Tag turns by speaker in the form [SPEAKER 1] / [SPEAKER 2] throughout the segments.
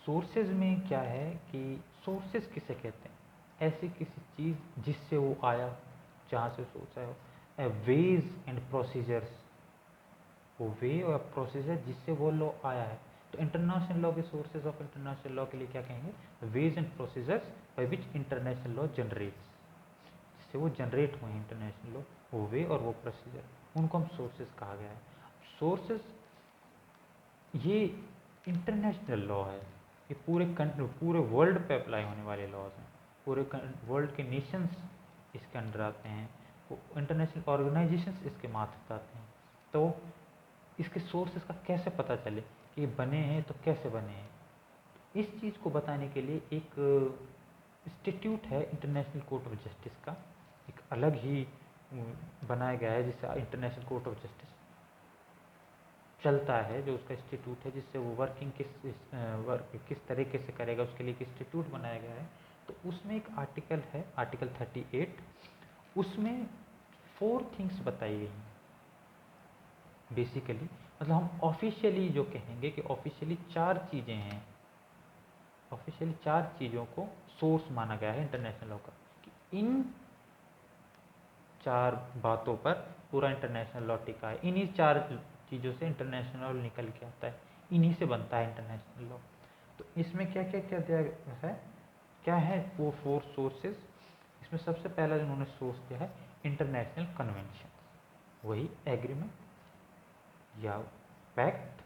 [SPEAKER 1] Sources में क्या है कि सोर्सेज किसे कहते हैं? ऐसी किसी चीज़ जिससे वो आया, जहाँ से सोर्स आया हो। वेज एंड प्रोसीजर्स, वो वे और प्रोसीजर जिससे वो लॉ आया है। तो इंटरनेशनल लॉ के सोर्सेज ऑफ इंटरनेशनल लॉ के लिए क्या कहेंगे? Ways and procedures by which international law generates, जिससे वो जनरेट हुए इंटरनेशनल लॉ, वो वे और वो प्रोसीजर, उनको हम सोर्सेज कहा गया है। सोर्सेज ये इंटरनेशनल लॉ है, ये पूरे वर्ल्ड पे अप्लाई होने वाले लॉज हैं। पूरे वर्ल्ड के नेशंस इसके अंडर आते हैं, वो इंटरनेशनल ऑर्गेनाइजेशंस इसके मातहत आते हैं। तो इसके सोर्सेज का कैसे पता चले कि ये बने हैं, तो कैसे बने हैं? इस चीज़ को बताने के लिए एक इंस्टीट्यूट है इंटरनेशनल कोर्ट ऑफ जस्टिस का, एक अलग ही बनाया गया है जिससे इंटरनेशनल कोर्ट ऑफ जस्टिस चलता है, जो उसका इंस्टीट्यूट है, जिससे वो वर्किंग किस तरीके से करेगा, उसके लिए एक इंस्टीट्यूट बनाया गया है। तो उसमें एक आर्टिकल है, आर्टिकल 38, उसमें 4 थिंग्स बताई गई हैं बेसिकली। मतलब हम ऑफिशियली जो कहेंगे कि ऑफिशियली 4 चीज़ें हैं, ऑफिशियली 4 चीज़ों को सोर्स माना गया है इंटरनेशनल लॉ का, कि इन 4 बातों पर पूरा इंटरनेशनल लॉ टिका है। इन्हीं 4 चीज़ों से इंटरनेशनल लॉ निकल के आता है, इन्हीं से बनता है इंटरनेशनल लॉ। तो इसमें क्या क्या क्या दिया है, क्या है वो 4 सोर्सेज? इसमें सबसे पहला जिन्होंने सोर्स दिया है इंटरनेशनल कन्वेंशन, वही एग्रीमेंट या पैक्ट,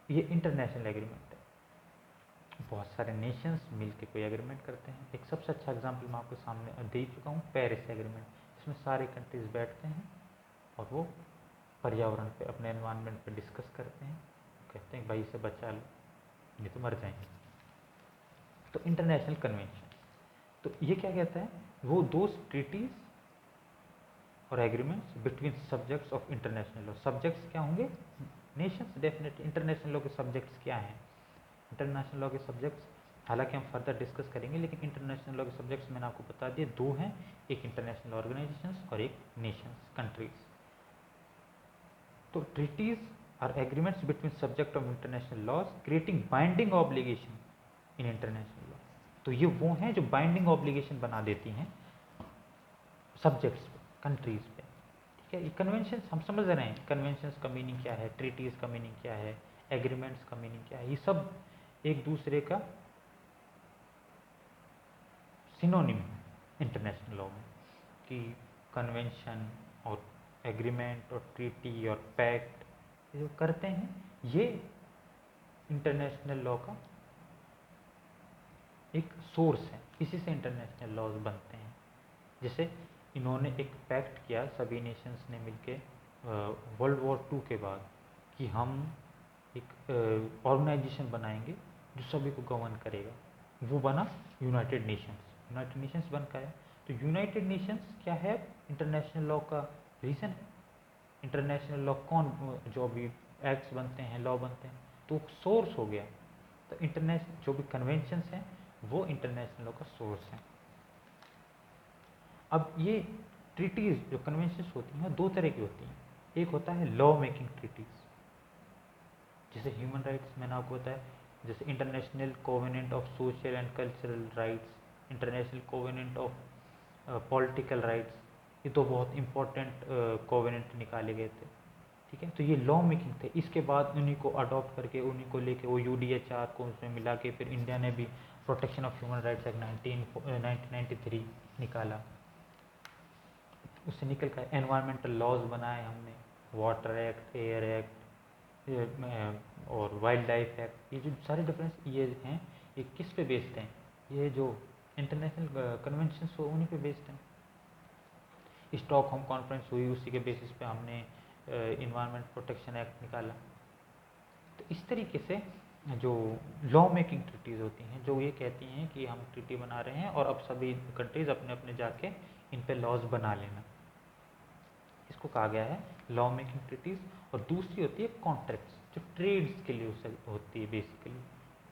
[SPEAKER 1] ये इंटरनेशनल एग्रीमेंट है। बहुत सारे नेशंस मिलके कोई एग्रीमेंट करते हैं। एक सबसे अच्छा एग्जांपल मैं आपके सामने दे चुका हूँ, पेरिस एग्रीमेंट। इसमें सारे कंट्रीज बैठते हैं और वो पर्यावरण पे, अपने एनवायरनमेंट पे डिस्कस करते हैं, कहते हैं भाई इसे बचा लो, नहीं तो मर जाएंगे। तो इंटरनेशनल कन्वेंशन, तो ये क्या कहता है? वो दो ट्रीटीज और agreements between subjects of international law. Subjects क्या होंगे? नेशंस। डेफिनेटली इंटरनेशनल लॉ के सब्जेक्ट्स क्या हैं? इंटरनेशनल लॉ के सब्जेक्ट्स हालांकि हम फर्दर डिस्कस करेंगे, लेकिन इंटरनेशनल लॉ के सब्जेक्ट्स मैंने आपको बता दिए, 2 हैं, एक इंटरनेशनल ऑर्गेनाइजेशंस और एक नेशंस, कंट्रीज। तो treaties are agreements between subject of international laws creating binding obligation in international law. तो ये वो हैं जो बाइंडिंग ऑब्लिगेशन बना देती हैं सब्जेक्ट्स पे, कंट्रीज पे। ठीक है, ये कन्वेंशन हम समझ रहे हैं, कन्वेंशंस का मीनिंग क्या है, ट्रीटीज का मीनिंग क्या है, एग्रीमेंट्स का मीनिंग क्या है, ये सब एक दूसरे का सिनोनिम इंटरनेशनल लॉ में, कि कन्वेंशन और एग्रीमेंट और ट्रीटी और पैक्ट जो करते हैं, ये इंटरनेशनल लॉ का एक सोर्स है, इसी से इंटरनेशनल लॉज बनते हैं। जैसे इन्होंने एक पैक्ट किया सभी नेशंस ने मिलके वर्ल्ड वॉर 2 के बाद, कि हम एक ऑर्गेनाइजेशन बनाएंगे जो सभी को गवर्न करेगा, वो बना यूनाइटेड नेशंस। यूनाइटेड नेशंस बन का है। तो यूनाइटेड नेशंस क्या है? इंटरनेशनल लॉ का रीजन है। इंटरनेशनल लॉ कौन, जो भी एक्ट्स बनते हैं, लॉ बनते हैं, तो सोर्स हो गया। तो इंटरनेशनल जो भी कन्वेंशंस हैं वो इंटरनेशनल लॉ का सोर्स है। अब ये ट्रीटीज जो कन्वेंशंस होती हैं 2 तरह की होती हैं। एक होता है लॉ मेकिंग ट्रीटीज, जैसे ह्यूमन राइट्स मैंने आपको बताया, जैसे international covenant of social and cultural rights, international covenant of political rights, ये तो बहुत इंपॉर्टेंट कोवेनेंट निकाले गए थे। ठीक है, तो ये लॉ मेकिंग थे। इसके बाद उन्हीं को अडॉप्ट करके, उन्हीं को लेके वो UDHR को उसमें मिला के फिर इंडिया ने भी protection of human rights act 1993 निकाला। उससे निकल कर एनवायरमेंटल लॉज बनाए हमने, वाटर एक्ट, एयर एक्ट और वाइल्ड लाइफ एक्ट। ये जो सारे डिफरेंस ये हैं, ये किस पे बेस्ड हैं? ये जो इंटरनेशनल कन्वेंशन हो उन्हीं पे बेस्ड हैं। स्टॉकहोम कॉन्फ्रेंस हुई, उसी के बेसिस पे हमने इन्वायरमेंट प्रोटेक्शन एक्ट निकाला। तो इस तरीके से जो लॉ मेकिंग ट्रीटीज होती हैं, जो ये कहती हैं कि हम ट्रीटी बना रहे हैं और अब सभी कंट्रीज अपने अपने जाके इन पे लॉज बना लेना, इसको कहा गया है लॉ मेकिंग ट्रीटीज। और दूसरी होती है कॉन्ट्रैक्ट्स, जो ट्रेड्स के लिए होती है बेसिकली,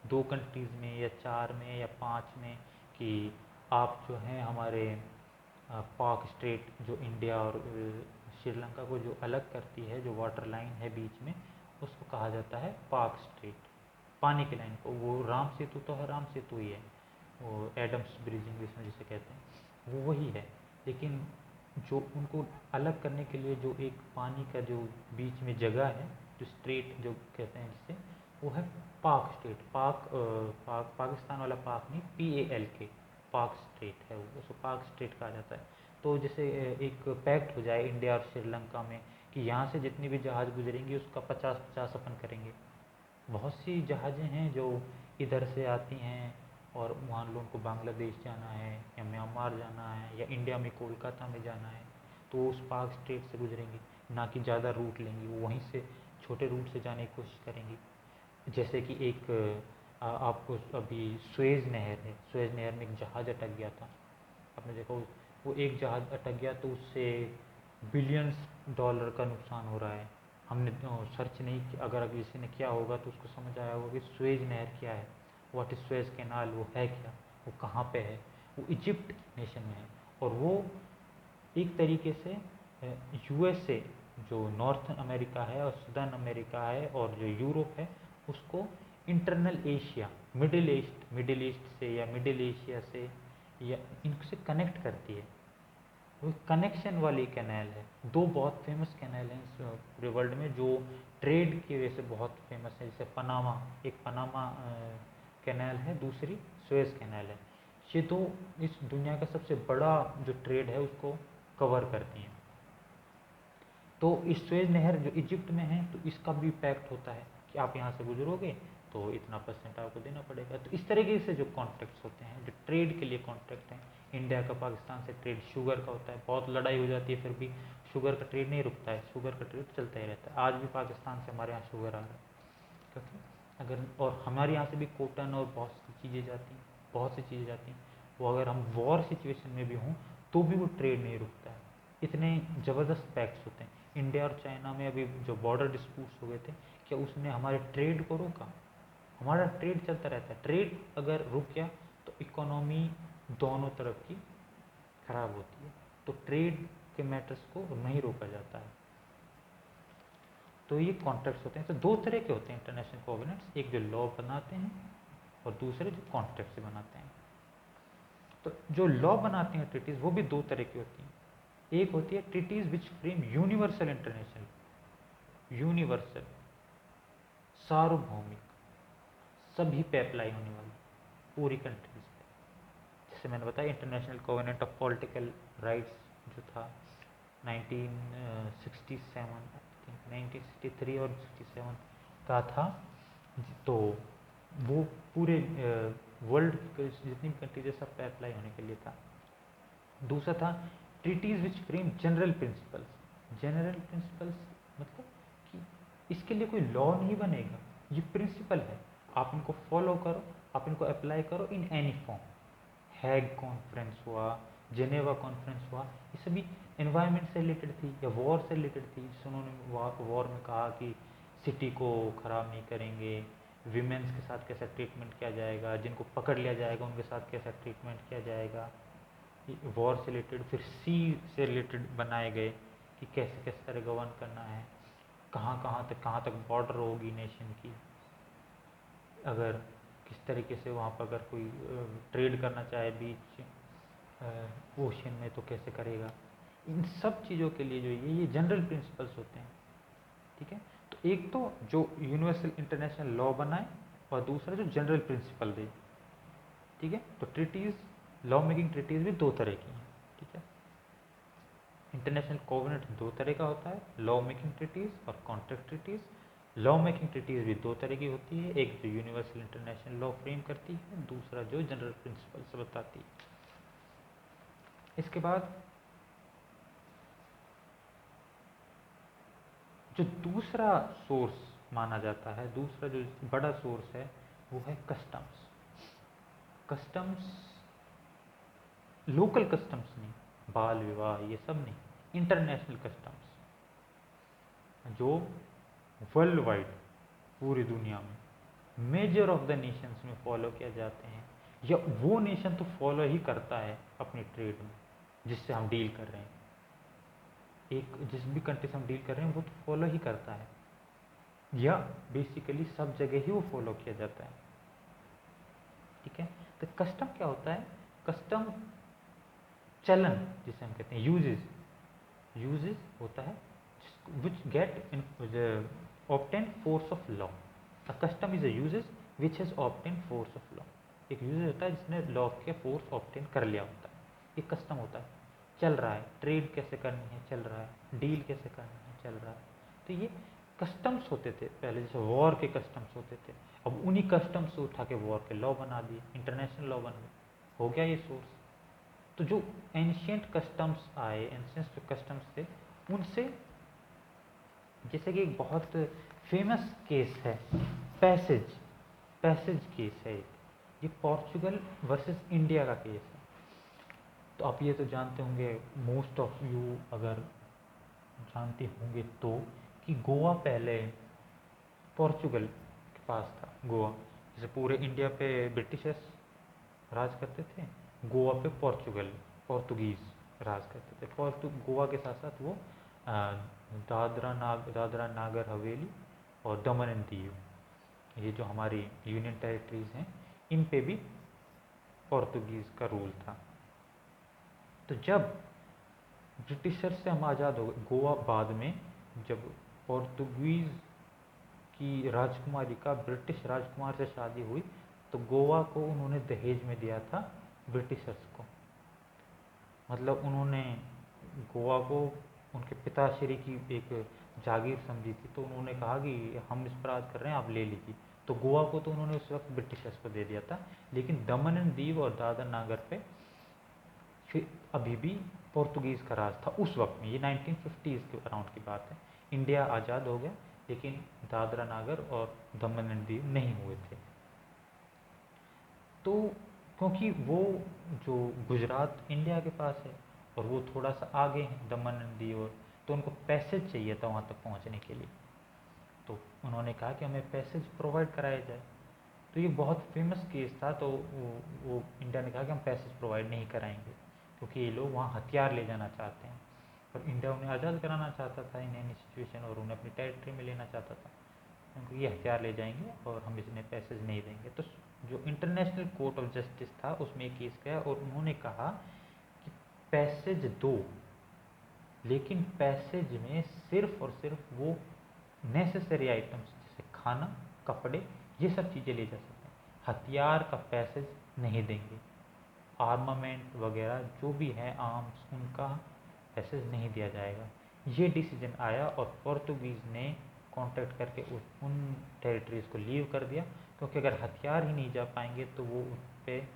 [SPEAKER 1] 2 कंट्रीज में या 4 में या 5 में, कि आप जो हैं हमारे पाक स्ट्रेट, जो इंडिया और श्रीलंका को जो अलग करती है, जो वाटर लाइन है बीच में, उसको कहा जाता है पाक स्ट्रेट। पानी की लाइन को, वो राम सेतु तो है, राम सेतु ही है, वो एडम्स ब्रिज इंग्लिश में जिसे कहते हैं, वो वही है। लेकिन जो उनको अलग करने के लिए जो एक पानी का जो बीच में जगह है, जो स्ट्रेट जो कहते हैं जिसे, वो है पाक स्ट्रेट। पाकिस्तान वाला पाक नहीं, PALK, पाक स्ट्रेट है वो, उसको पाक स्ट्रेट कहा जाता है। तो जैसे एक पैक्ट हो जाए इंडिया और श्रीलंका में कि यहाँ से जितनी भी जहाज़ गुजरेंगी उसका 50-50 अपन करेंगे। बहुत सी जहाज़ें हैं जो इधर से आती हैं और मान लो उनको बांग्लादेश जाना है या म्यांमार जाना है या इंडिया में कोलकाता में जाना है, तो उस पाक स्ट्रेट से गुजरेंगी, ना कि ज़्यादा रूट लेंगी, वो वहीं से छोटे रूट से जाने की कोशिश करेंगी। जैसे कि एक आपको अभी सुएज़ नहर है, सुएज़ नहर में एक जहाज़ अटक गया था, आपने देखा वो एक जहाज़ अटक गया तो उससे बिलियंस डॉलर का नुकसान हो रहा है। हमने सर्च नहीं किया, अगर किसी ने किया होगा तो उसको समझ आया होगा कि सुएज़ नहर क्या है, व्हाट इज़ सुएज़ कैनाल, वो है क्या, वो कहाँ पे है। वो इजिप्ट नेशन में है, और वो एक तरीके से USA, जो नॉर्थ अमेरिका है और सदर्न अमेरिका है और जो यूरोप है, उसको इंटरनल एशिया, मिडिल ईस्ट से या मिडिल एशिया से या इनसे कनेक्ट करती है। वो कनेक्शन वाली कैनाल है। दो बहुत फेमस कैनाल हैं इस पूरे वर्ल्ड में जो ट्रेड की वजह से बहुत फेमस है, जैसे पनामा, एक पनामा कैनाल है, दूसरी सुएज़ कैनाल है। ये दो इस दुनिया का सबसे बड़ा जो ट्रेड है उसको कवर करती हैं। तो इस सुएज़ नहर जो इजिप्ट में है, तो इसका भी इम्पैक्ट होता है कि आप यहाँ से गुजरोगे तो इतना % आपको देना पड़ेगा। तो इस तरीके से जो कॉन्ट्रैक्ट्स होते हैं, जो ट्रेड के लिए कॉन्ट्रैक्ट हैं, इंडिया का पाकिस्तान से ट्रेड शुगर का होता है, बहुत लड़ाई हो जाती है, फिर भी शुगर का ट्रेड नहीं रुकता है, शुगर का ट्रेड चलता ही रहता है। आज भी पाकिस्तान से हमारे यहाँ शुगर आ रहा है, क्योंकि अगर, और हमारे यहाँ से भी कॉटन और बहुत सी चीज़ें जाती हैं, बहुत सी चीज़ें जाती हैं, वो अगर हम वॉर सिचुएशन में भी हों तो भी वो ट्रेड नहीं रुकता है। इतने ज़बरदस्त पैक्ट्स होते हैं। इंडिया और चाइना में अभी जो बॉर्डर डिस्प्यूट्स हो गए थे, क्या उसने हमारे ट्रेड को रोका? हमारा ट्रेड चलता रहता है। ट्रेड अगर रुक गया तो इकोनॉमी दोनों तरफ की खराब होती है। तो ट्रेड के मैटर्स को नहीं रोका जाता है। तो ये कॉन्ट्रैक्ट्स होते हैं। तो दो तरह के होते हैं इंटरनेशनल कोवेनेंट्स, एक जो लॉ बनाते हैं और दूसरे जो कॉन्ट्रैक्ट से बनाते हैं। तो जो लॉ बनाते हैं ट्रीटीज, वो भी दो तरह की होती हैं। एक होती है treaties which frame universal international, universal, सार्वभौमिक, सभी पे अप्लाई होने वाली, पूरी कंट्रीज पे। जैसे मैंने बताया international covenant of political rights जो था 1967, 1963 और 67 का था, तो वो पूरे वर्ल्ड के जितनी भी कंट्रीज है सब पे अप्लाई होने के लिए था। दूसरा था treaties which frame general principles. General principles मतलब कि इसके लिए कोई लॉ नहीं बनेगा, ये प्रिंसिपल है, आप इनको फॉलो करो, आप इनको अप्लाई करो in any form. Hague conference हुआ, जेनेवा कॉन्फ्रेंस हुआ, ये सभी एनवायरनमेंट से रिलेटेड थी या वॉर से रिलेटेड थी, जिससे उन्होंने वॉर में कहा कि सिटी को ख़राब नहीं करेंगे, विमेंस के साथ कैसा ट्रीटमेंट किया जाएगा, जिनको पकड़ लिया जाएगा उनके साथ कैसा ट्रीटमेंट किया जाएगा, वॉर से रिलेटेड। फिर सी से रिलेटेड बनाए गए कि कैसे किस तरह गवर्न करना है, कहाँ तक बॉर्डर होगी नेशन की, अगर किस तरीके से वहाँ पर अगर कोई ट्रेड करना चाहे बीच ओशन में तो कैसे करेगा। इन सब चीज़ों के लिए जो ये जनरल प्रिंसिपल्स होते हैं, ठीक है। तो एक तो जो यूनिवर्सल इंटरनेशनल लॉ बनाए और दूसरा जो जनरल प्रिंसिपल दे, ठीक है। तो ट्रीटीज़, लॉ मेकिंग ट्रीटीज़ भी दो तरह की हैं, ठीक है। इंटरनेशनल कोवेनेंट दो तरह का होता है, लॉ मेकिंग ट्रीटीज़ और contract treaties. Law making treaties भी दो तरह की होती है, एक जो यूनिवर्सल इंटरनेशनल लॉ फ्रेम करती है, दूसरा जो जनरल प्रिंसिपल्स बताती है। इसके बाद जो दूसरा सोर्स माना जाता है, दूसरा जो बड़ा सोर्स है वो है कस्टम्स। कस्टम्स, लोकल कस्टम्स नहीं, बाल विवाह ये सब नहीं, इंटरनेशनल कस्टम्स जो वर्ल्ड वाइड, पूरी दुनिया में मेजर ऑफ द नेशंस में फॉलो किए जाते हैं, या वो नेशन तो फॉलो ही करता है अपनी ट्रेड में जिससे हम डील कर रहे हैं। एक जिस भी कंट्री से हम डील कर रहे हैं वो तो फॉलो ही करता है। या बेसिकली सब जगह ही वो फॉलो किया जाता है। ठीक है, तो कस्टम क्या होता है? कस्टम चलन जिसे हम कहते हैं, यूजेस होता है which get obtain force of law. A custom is a usage which has obtain force of law. एक यूजेस होता है जिसने लॉ के फोर्स ऑब्टेन कर लिया होता है, एक कस्टम होता है। चल रहा है, ट्रेड कैसे करनी है चल रहा है, डील कैसे करनी है चल रहा है। तो ये कस्टम्स होते थे पहले, जैसे वॉर के कस्टम्स होते थे, अब उन्हीं कस्टम्स से उठा के वॉर के लॉ बना दिए, इंटरनेशनल लॉ बन गए, हो गया ये सोर्स। तो जो एंशियंट कस्टम्स आए, एंशियंट जो कस्टम्स थे उनसे, जैसे कि एक बहुत फेमस केस है पैसेज, पैसेज केस है एक, ये पोर्चुगल वर्सेस इंडिया का केस है। तो आप ये तो जानते होंगे, मोस्ट ऑफ यू अगर जानते होंगे तो, कि गोवा पहले पोर्चुगल के पास था। गोवा, जैसे पूरे इंडिया पे ब्रिटिशर्स राज करते थे, गोवा पे पोर्तुगीज़ राज करते थे। गोवा के साथ साथ वो दादरा नागर हवेली और दमन एंड दीव, ये जो हमारी यूनियन टेरिटरीज हैं, इन पे भी पोर्तुगीज़ का रूल था। तो जब ब्रिटिशर से हम आज़ाद हो गए, गोवा बाद में जब पोर्तुगीज़ की राजकुमारी का ब्रिटिश राजकुमार से शादी हुई, तो गोवा को उन्होंने दहेज में दिया था ब्रिटिशर्स को। मतलब उन्होंने गोवा को उनके पिताश्री की एक जागीर समझी थी, तो उन्होंने कहा कि हम इस पर राज कर रहे हैं, आप ले लीजिए। तो गोवा को तो उन्होंने उस वक्त ब्रिटिशर्स को दे दिया था, लेकिन दमन एंड दीव और दादर नागर पे फिर अभी भी पोर्तुगीज़ का राज था उस वक्त में। ये 1950s के अराउंड की बात है। इंडिया आज़ाद हो गया, लेकिन दादरा नागर और दमन एंड दीव नहीं हुए थे। तो क्योंकि वो जो गुजरात इंडिया के पास है और वो थोड़ा सा आगे हैं दमन एंड दीव, और तो उनको पैसेज चाहिए था वहाँ तक पहुँचने के लिए। तो उन्होंने कहा कि हमें पैसेज प्रोवाइड कराया जाए। तो ये बहुत फेमस केस था। तो वो इंडिया ने कहा कि हम पैसेज प्रोवाइड नहीं कराएंगे, क्योंकि ये लोग वहाँ हथियार ले जाना चाहते हैं, और इंडिया उन्हें आज़ाद कराना चाहता था इन एनी सिचुएशन, और उन्हें अपनी टेरिटरी में लेना चाहता था। उनको ये हथियार ले जाएंगे और हम इसमें पैसेज नहीं देंगे। तो जो इंटरनेशनल कोर्ट ऑफ जस्टिस था उसमें एक केस गया, और उन्होंने कहा कि पैसेज दो, लेकिन पैसेज में सिर्फ और सिर्फ वो नेसेसरी आइटम्स जैसे खाना, कपड़े, ये सब चीज़ें ले जा सकते हैं, हथियार का पैसेज नहीं देंगे। आर्मामेंट वगैरह जो भी है आर्म्स, उनका पैसेज नहीं दिया जाएगा। ये डिसीजन आया और पोर्तुगीज़ ने कांटेक्ट करके उन टेरिटरीज़ को लीव कर दिया, क्योंकि अगर हथियार ही नहीं जा पाएंगे तो वो उन पर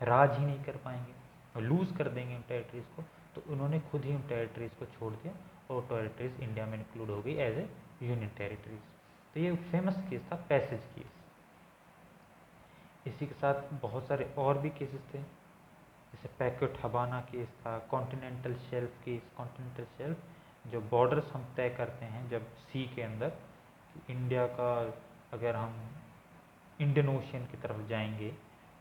[SPEAKER 1] राज ही नहीं कर पाएंगे और लूज़ कर देंगे उन टेरिटरीज़ को। तो उन्होंने खुद ही उन टेरिटरीज़ को छोड़ दिया, और टेरिटरीज़ इंडिया में इंक्लूड हो गई एज ए यूनियन टेरिटरीज़। तो ये फेमस केस था पैसेज केस। इसी के साथ बहुत सारे और भी केसेस थे, जैसे पैकेट हबाना केस था, continental shelf case. Continental shelf जो बॉर्डर्स हम तय करते हैं जब सी के अंदर, इंडिया का अगर हम इंडियन ओशियन की तरफ जाएंगे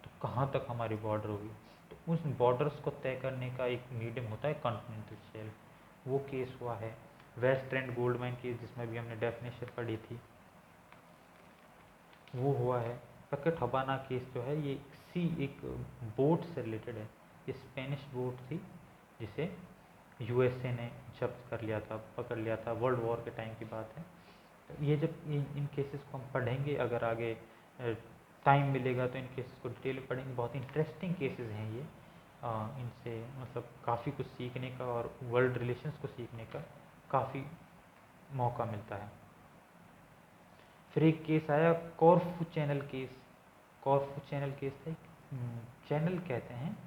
[SPEAKER 1] तो कहाँ तक हमारी बॉर्डर होगी, तो उस बॉर्डर्स को तय करने का एक मीडियम होता है कॉन्टिनेंटल शेल्फ। वो केस हुआ है। West End gold mine case, जिसमें भी हमने डेफिनेशन पढ़ी थी, वो हुआ है। पैकेट हबाना केस जो है ये एक बोट से रिलेटेड है। ये स्पेनिश बोट थी जिसे यूएसए ने जब्त कर लिया था, पकड़ लिया था, वर्ल्ड वॉर के टाइम की बात है। तो ये जब इन केसेस को हम पढ़ेंगे, अगर आगे टाइम मिलेगा तो इन केसेस को डिटेल में पढ़ेंगे। बहुत इंटरेस्टिंग केसेस हैं ये। इनसे मतलब काफ़ी कुछ सीखने का और वर्ल्ड रिलेशंस को सीखने का काफ़ी मौका मिलता है। फिर एक केस आया कॉर्फू चैनल केस। कॉर्फू चैनल केस था, चैनल कहते हैं,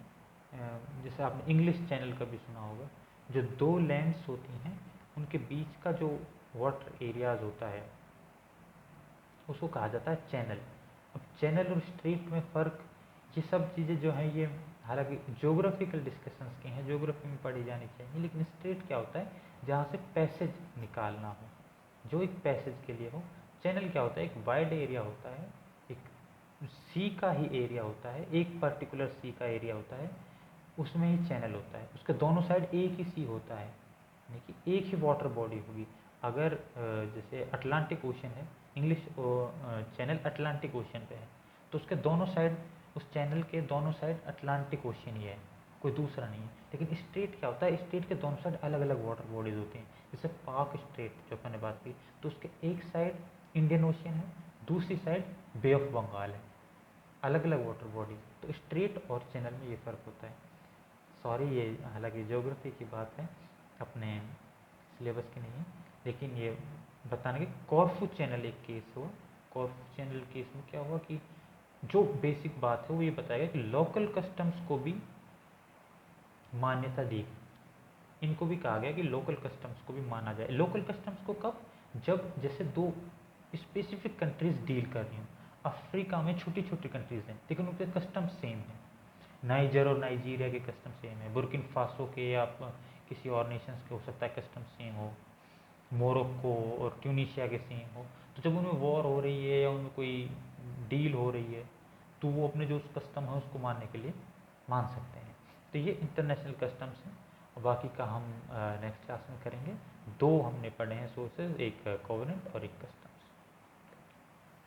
[SPEAKER 1] जैसे आपने इंग्लिश चैनल का भी सुना होगा, जो दो लैंड्स होती हैं उनके बीच का जो वाटर एरियाज होता है उसको कहा जाता है चैनल। अब चैनल और स्ट्रेट में फ़र्क, ये सब चीज़ें जो हैं ये हालांकि ज्योग्राफिकल डिस्कशंस की हैं, ज्योग्राफी में पढ़ी जानी चाहिए, लेकिन स्ट्रेट क्या होता है, जहाँ से पैसेज निकालना हो, जो एक पैसेज के लिए हो। चैनल क्या होता है, एक वाइड एरिया होता है, एक सी का ही एरिया होता है, एक पर्टिकुलर सी का एरिया होता है, उसमें ही चैनल होता है। उसके दोनों साइड एक ही सी होता है, यानी कि एक ही वाटर बॉडी होगी। अगर जैसे अटलांटिक ओशन है इंग्लिश चैनल अटलांटिक ओशन पे है, तो उसके दोनों साइड, उस चैनल के दोनों साइड अटलांटिक ओशन ही है, कोई दूसरा नहीं है। लेकिन स्ट्रेट क्या होता है, स्ट्रेट के दोनों साइड अलग अलग वाटर बॉडीज होती हैं। जैसे पाक स्ट्रेट जो मैंने बात की, तो उसके एक साइड इंडियन ओशियन है, दूसरी साइड बे ऑफ बंगाल है, अलग अलग वाटर बॉडीज। तो स्ट्रेट और चैनल में ये फ़र्क होता है। सॉरी, ये हालांकि ज्योग्राफी की बात है, अपने सिलेबस की नहीं है, लेकिन ये बताने के कॉर्फू चैनल एक केस हुआ। कॉर्फू चैनल केस में क्या हुआ कि जो बेसिक बात है वो ये बताएगा कि लोकल कस्टम्स को भी मान्यता दी गई। इनको भी कहा गया कि लोकल कस्टम्स को भी माना जाए। लोकल कस्टम्स को कब, जब जैसे दो स्पेसिफिक कंट्रीज डील कर रही हूँ। अफ्रीका में छोटी छोटी कंट्रीज हैं लेकिन उनके कस्टम सेम है। नाइजर और नाइजीरिया के कस्टम सेम है, बुर्किन फासो के या किसी और नेशंस के हो सकता है कस्टम सेम हो, मोरक्को और ट्यूनीशिया के सेम हो। तो जब उनमें वॉर हो रही है या उनमें कोई डील हो रही है, तो वो अपने जो कस्टम है उसको मानने के लिए मान सकते हैं। तो ये इंटरनेशनल कस्टम्स हैं, और बाकी का हम नेक्स्ट क्लास में करेंगे। दो हमने पढ़े हैं सोर्सेज, एक कोवेनेंट और एक कस्टम।